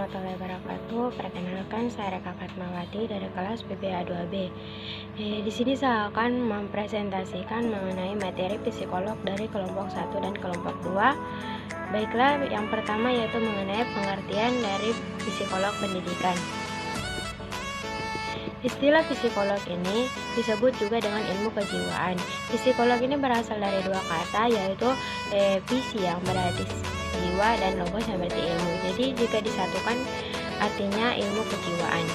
warahmatullahi wabarakatuh. Perkenalkan, saya Reka Fatmawati dari kelas PPA 2B. Di sini saya akan mempresentasikan mengenai materi psikolog dari kelompok 1 dan kelompok 2. Baiklah, yang pertama yaitu mengenai pengertian dari psikolog pendidikan. Istilah psikolog ini disebut juga dengan ilmu kejiwaan. Psikolog ini berasal dari dua kata, yaitu psi yang berarti jiwa dan logos yang berarti ilmu. Jadi jika disatukan artinya ilmu kejiwaan.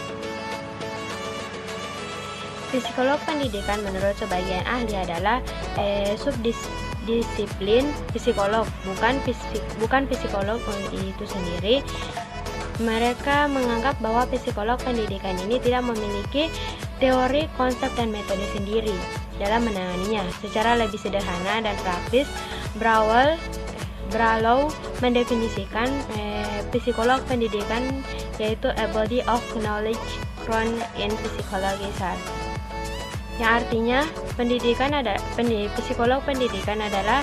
Psikolog pendidikan menurut sebagian ahli adalah subdisiplin psikolog, bukan psikolog itu sendiri. Mereka menganggap bahwa psikolog pendidikan ini tidak memiliki teori, konsep, dan metode sendiri dalam menanganinya. Secara lebih sederhana dan praktis, Bralow mendefinisikan psikolog pendidikan yaitu a body of knowledge grounded in psychology, yang artinya psikolog pendidikan adalah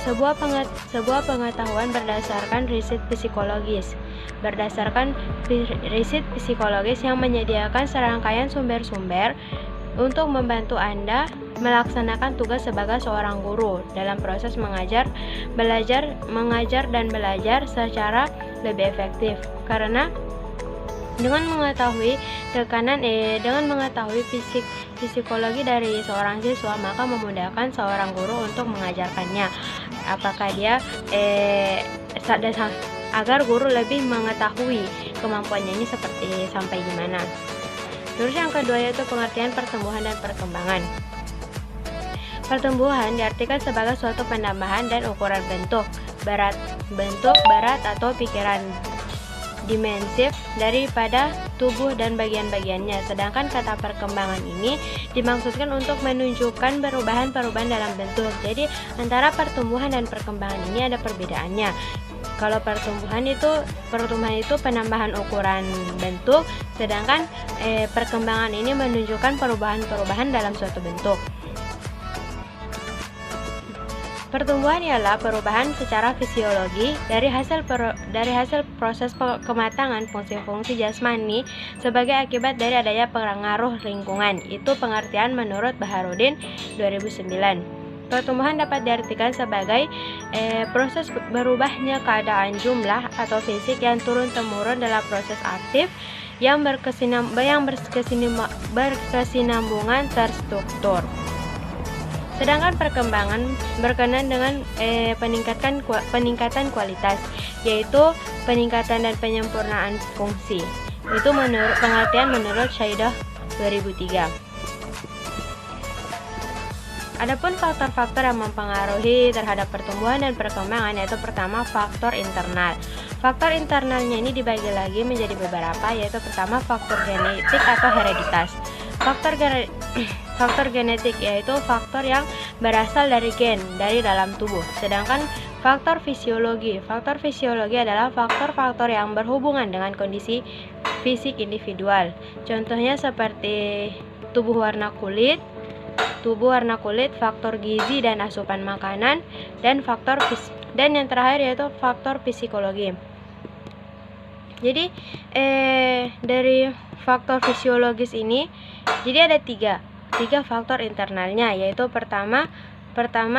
sebuah pengetahuan berdasarkan riset psikologis yang menyediakan serangkaian sumber-sumber untuk membantu Anda melaksanakan tugas sebagai seorang guru dalam proses mengajar dan belajar secara lebih efektif. Karena dengan mengetahui psikologi dari seorang siswa, maka memudahkan seorang guru untuk mengajarkannya. Apakah dia agar guru lebih mengetahui kemampuannya ini seperti sampai gimana. Terus yang kedua yaitu pengertian pertumbuhan dan perkembangan. Pertumbuhan diartikan sebagai suatu penambahan dan ukuran bentuk, berat atau pikiran dimensif daripada tubuh dan bagian-bagiannya. Sedangkan kata perkembangan ini dimaksudkan untuk menunjukkan perubahan-perubahan dalam bentuk. Jadi antara pertumbuhan dan perkembangan ini ada perbedaannya. Kalau pertumbuhan itu penambahan ukuran bentuk, sedangkan perkembangan ini menunjukkan perubahan-perubahan dalam suatu bentuk. Pertumbuhan ialah perubahan secara fisiologi dari hasil proses kematangan fungsi-fungsi jasmani sebagai akibat dari adanya pengaruh lingkungan. Itu pengertian menurut Baharudin 2009. Pertumbuhan dapat diartikan sebagai proses berubahnya keadaan jumlah atau fisik yang turun-temurun dalam proses aktif yang berkesinambungan terstruktur. Sedangkan perkembangan berkenaan dengan peningkatan kualitas, yaitu peningkatan dan penyempurnaan fungsi. Itu pengertian menurut Syaidah 2003. Adapun faktor-faktor yang mempengaruhi terhadap pertumbuhan dan perkembangan yaitu pertama faktor internal. Faktor internalnya ini dibagi lagi menjadi beberapa, yaitu pertama faktor genetik atau hereditas. Faktor genetik yaitu faktor yang berasal dari gen dari dalam tubuh. Sedangkan faktor fisiologi adalah faktor-faktor yang berhubungan dengan kondisi fisik individual. Contohnya seperti tubuh warna kulit, faktor gizi dan asupan makanan, dan yang terakhir yaitu faktor psikologi. Jadi dari faktor fisiologis ini, jadi ada tiga faktor internalnya, yaitu pertama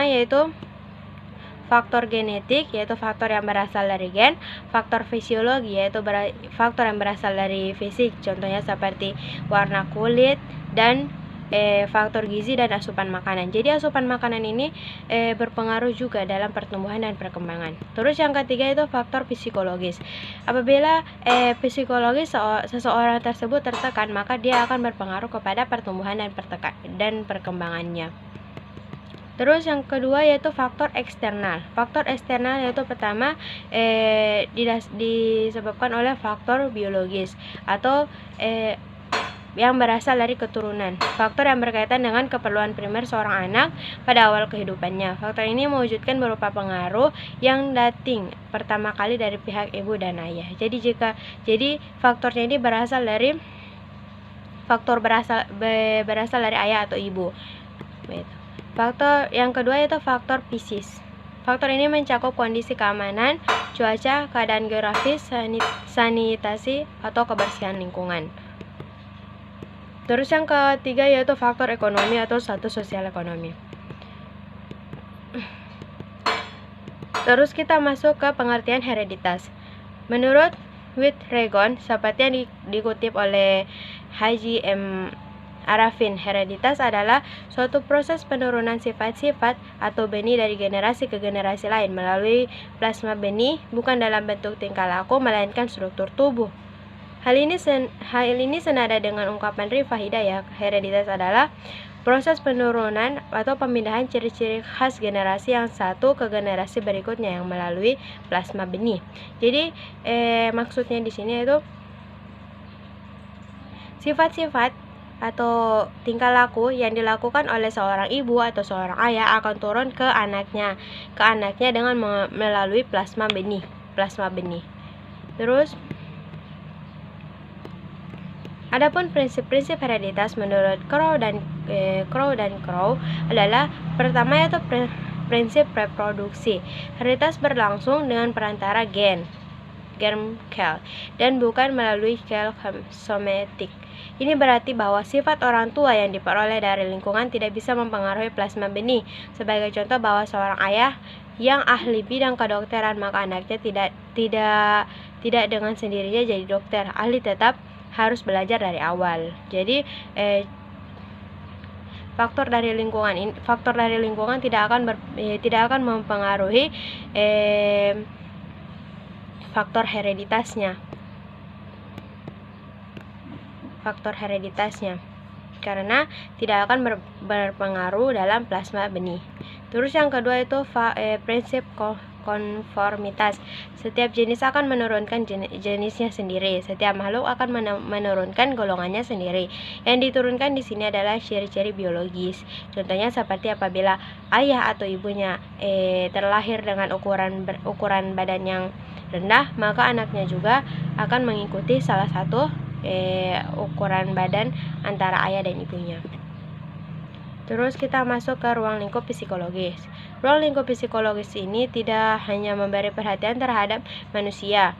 yaitu faktor genetik, yaitu faktor yang berasal dari gen, faktor fisiologi yaitu faktor yang berasal dari fisik, contohnya seperti warna kulit, dan faktor gizi dan asupan makanan. Jadi asupan makanan ini berpengaruh juga dalam pertumbuhan dan perkembangan. Terus yang ketiga itu faktor psikologis. Apabila psikologis seseorang tersebut tertekan, maka dia akan berpengaruh kepada pertumbuhan dan perkembangannya. Terus yang kedua yaitu faktor eksternal. Faktor eksternal yaitu pertama disebabkan oleh faktor biologis atau yang berasal dari keturunan. Faktor yang berkaitan dengan keperluan primer seorang anak pada awal kehidupannya. Faktor ini mewujudkan berupa pengaruh yang dating pertama kali dari pihak ibu dan ayah. Jadi faktornya ini berasal dari ayah atau ibu. Faktor yang kedua yaitu faktor psikis. Faktor ini mencakup kondisi keamanan, cuaca, keadaan geografis, sanitasi, atau kebersihan lingkungan. Terus yang ketiga yaitu faktor ekonomi atau status sosial ekonomi. Terus kita masuk ke pengertian hereditas. Menurut Whitregon, seperti yang dikutip oleh Haji M. Arafin, hereditas adalah suatu proses penurunan sifat-sifat atau benih dari generasi ke generasi lain melalui plasma benih, bukan dalam bentuk tingkah laku melainkan struktur tubuh. Hal ini senada dengan ungkapan Rifah Hidayah. Hereditas adalah proses penurunan atau pemindahan ciri-ciri khas generasi yang satu ke generasi berikutnya yang melalui plasma benih. Jadi maksudnya di sini itu sifat-sifat atau tingkah laku yang dilakukan oleh seorang ibu atau seorang ayah akan turun ke anaknya dengan melalui plasma benih. Terus adapun prinsip-prinsip hereditas menurut Crow dan Crow adalah pertama yaitu prinsip reproduksi. Hereditas berlangsung dengan perantara germ cell dan bukan melalui sel somatik. Ini berarti bahwa sifat orang tua yang diperoleh dari lingkungan tidak bisa mempengaruhi plasma benih. Sebagai contoh bahwa seorang ayah yang ahli bidang kedokteran, maka anaknya tidak dengan sendirinya jadi dokter. Ahli tetap harus belajar dari awal. Jadi faktor dari lingkungan tidak akan mempengaruhi faktor hereditasnya karena tidak akan berpengaruh dalam plasma benih. Terus yang kedua itu prinsip konformitas. Setiap jenis akan menurunkan jenisnya sendiri. Setiap makhluk akan menurunkan golongannya sendiri. Yang diturunkan di sini adalah ciri-ciri biologis. Contohnya seperti apabila ayah atau ibunya terlahir dengan ukuran badan yang rendah, maka anaknya juga akan mengikuti salah satu ukuran badan antara ayah dan ibunya. Terus kita masuk ke ruang lingkup psikologis. Ruang lingkup psikologis ini tidak hanya memberi perhatian terhadap manusia,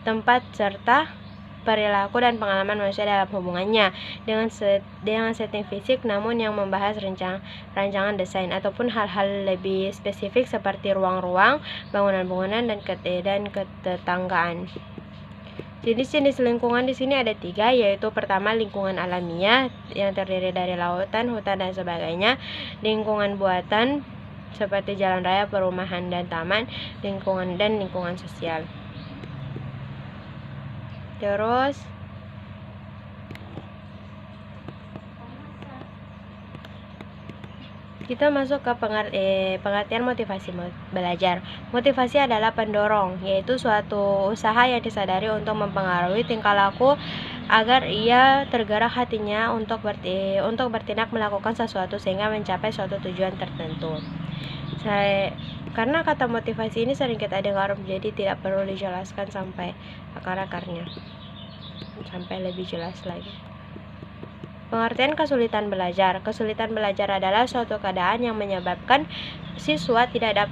tempat serta perilaku dan pengalaman manusia dalam hubungannya dengan setting fisik, namun yang membahas rancangan desain ataupun hal-hal lebih spesifik seperti ruang-ruang, bangunan-bangunan, dan ketetanggaan. Jenis-jenis lingkungan di sini ada 3, yaitu pertama lingkungan alamiah yang terdiri dari lautan, hutan, dan sebagainya. Lingkungan buatan seperti jalan raya, perumahan, dan taman. Lingkungan sosial. Terus kita masuk ke pengertian motivasi belajar. Motivasi adalah pendorong, yaitu suatu usaha yang disadari untuk mempengaruhi tingkah laku agar ia tergerak hatinya untuk bertindak melakukan sesuatu sehingga mencapai suatu tujuan tertentu. Karena kata motivasi ini sering kita dengar, jadi tidak perlu dijelaskan sampai akar-akarnya, sampai lebih jelas lagi. Pengertian kesulitan belajar. Kesulitan belajar adalah suatu keadaan yang menyebabkan siswa tidak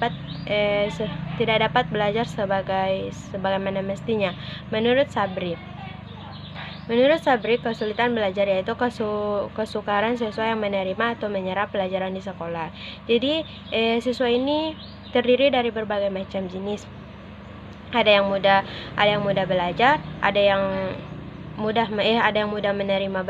dapat belajar sebagaimana mestinya. Menurut Sabri, kesulitan belajar yaitu kesukaran siswa yang menerima atau menyerap pelajaran di sekolah. Jadi siswa ini terdiri dari berbagai macam jenis. Ada yang mudah belajar, ada yang mudah menerima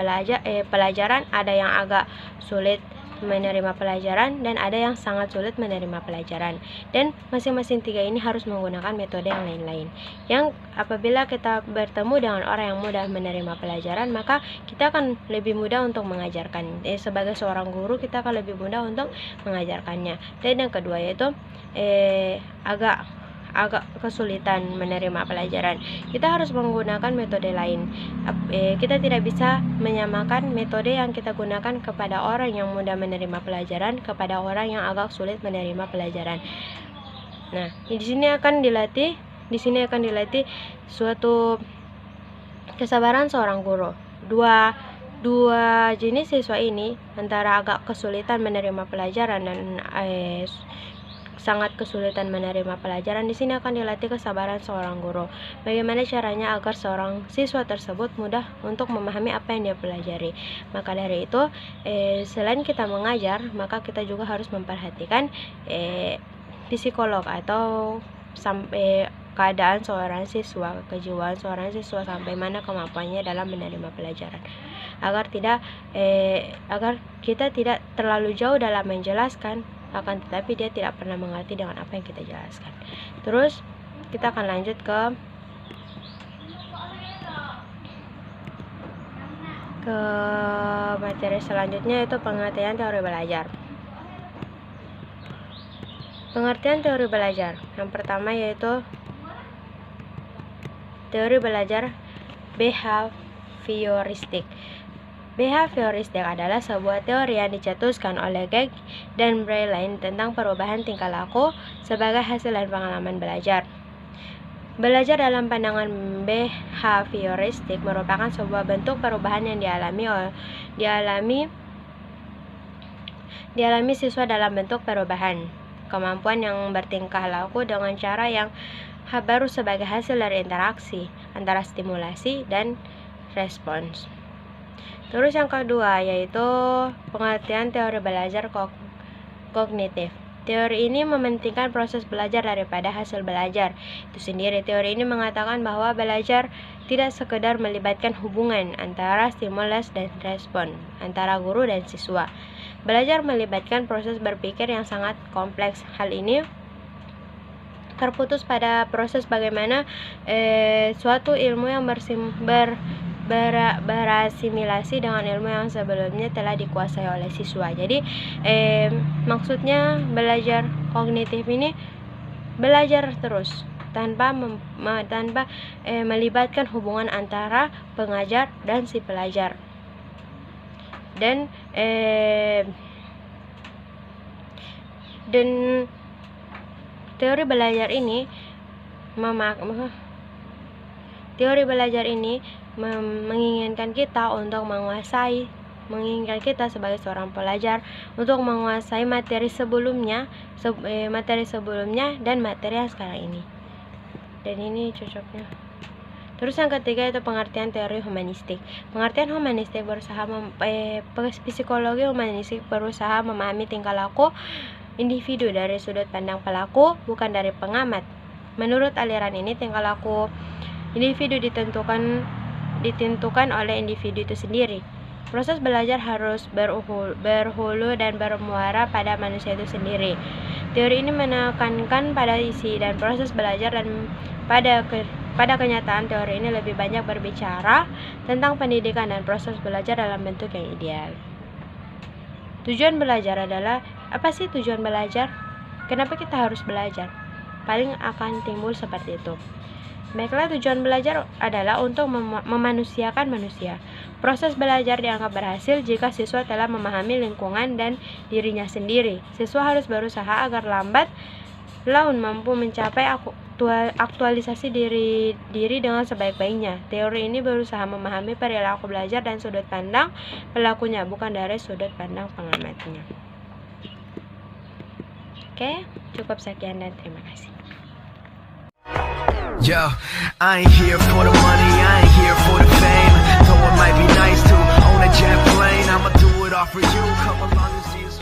pelajaran, ada yang agak sulit menerima pelajaran, dan ada yang sangat sulit menerima pelajaran. Dan masing-masing 3 ini harus menggunakan metode yang lain-lain. Yang apabila kita bertemu dengan orang yang mudah menerima pelajaran, maka kita akan lebih mudah untuk mengajarkan. Sebagai seorang guru, kita akan lebih mudah untuk mengajarkannya. Dan yang kedua yaitu agak kesulitan menerima pelajaran, kita harus menggunakan metode lain. Kita tidak bisa menyamakan metode yang kita gunakan kepada orang yang mudah menerima pelajaran kepada orang yang agak sulit menerima pelajaran. Nah, di sini akan dilatih suatu kesabaran seorang guru. Dua jenis siswa ini antara agak kesulitan menerima pelajaran dan sangat kesulitan menerima pelajaran, di sini akan dilatih kesabaran seorang guru. Bagaimana caranya agar seorang siswa tersebut mudah untuk memahami apa yang dia pelajari. Maka dari itu, selain kita mengajar, maka kita juga harus memperhatikan psikolog atau sampai keadaan seorang siswa, kejiwaan seorang siswa, sampai mana kemampuannya dalam menerima pelajaran, agar kita tidak terlalu jauh dalam menjelaskan, akan tetapi dia tidak pernah mengerti dengan apa yang kita jelaskan. Terus kita akan lanjut ke materi selanjutnya, yaitu pengertian teori belajar. Pengertian teori belajar yang pertama yaitu teori belajar behavioristik. Behavioristik adalah sebuah teori yang dicetuskan oleh Gag dan Breiling tentang perubahan tingkah laku sebagai hasil dari pengalaman belajar. Belajar dalam pandangan behavioristik merupakan sebuah bentuk perubahan yang dialami siswa dalam bentuk perubahan kemampuan yang bertingkah laku dengan cara yang baru sebagai hasil dari interaksi antara stimulasi dan respons. Terus yang kedua yaitu pengertian teori belajar kognitif. Teori ini mementingkan proses belajar daripada hasil belajar itu sendiri. Teori ini mengatakan bahwa belajar tidak sekedar melibatkan hubungan antara stimulus dan respon antara guru dan siswa. Belajar melibatkan proses berpikir yang sangat kompleks. Hal ini terputus pada proses bagaimana suatu ilmu yang berasimilasi dengan ilmu yang sebelumnya telah dikuasai oleh siswa. Jadi maksudnya belajar kognitif ini belajar terus tanpa melibatkan hubungan antara pengajar dan si pelajar. Dan teori belajar ini menginginkan kita sebagai seorang pelajar untuk menguasai materi sebelumnya dan materi yang sekarang ini. Dan ini cocoknya. Terus yang ketiga itu pengertian teori humanistik. Pengertian humanistik psikologi humanistik berusaha memahami tingkah laku individu dari sudut pandang pelaku, bukan dari pengamat. Menurut aliran ini, tingkah laku individu ditentukan oleh individu itu sendiri. Proses belajar harus berhulu dan bermuara pada manusia itu sendiri. Teori ini menekankan pada isi dan proses belajar, dan pada kenyataan teori ini lebih banyak berbicara tentang pendidikan dan proses belajar dalam bentuk yang ideal. Tujuan belajar adalah, apa sih tujuan belajar? Kenapa kita harus belajar? Paling akan timbul seperti itu. Baiklah, tujuan belajar adalah untuk memanusiakan manusia. Proses belajar dianggap berhasil jika siswa telah memahami lingkungan dan dirinya sendiri. Siswa harus berusaha agar lambat laun mampu mencapai aktualisasi diri dengan sebaik-baiknya. Teori ini berusaha memahami perilaku belajar dan sudut pandang pelakunya, bukan dari sudut pandang pengamatnya. Oke, cukup sekian dan terima kasih. Yo, I ain't here for the money, I ain't here for the fame. Though it might be nice to own a jet plane, I'ma do it all for you. Come along.